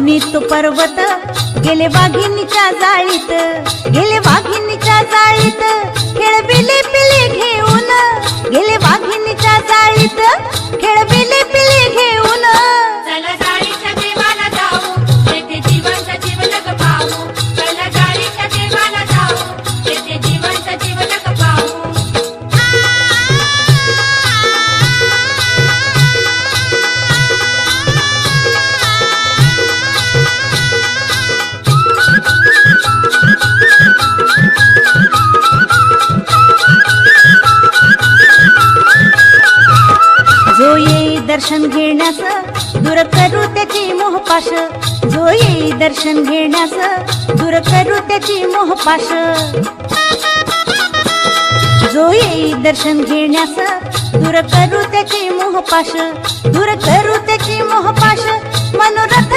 मुनी तो पर्वत गेले वाघिणीच्या जाळीत, गेले वाघिणीच्या जाळीत, खेळबिले पिले घेऊन, गेले वाघिणीच्या जाळीत, खेळबिले पिले घेऊन. चला जाळीच्या देवाला जाऊ, तेथे जिवंत जीवनक पाहू. चला जाळीच्या देवाला जाऊ, तेथे जिवंत जीवनक पाहू. जो येई दर्शन घेण्यास दूर करू त्याची मोहपाश, जो येई दर्शन घेण्यास दूर करू त्याची मोहपाश, जो येई दर्शन घेण्यास दूर करू त्याची मोहपाश, दूर करू त्याची मोहपाश. मनोरथ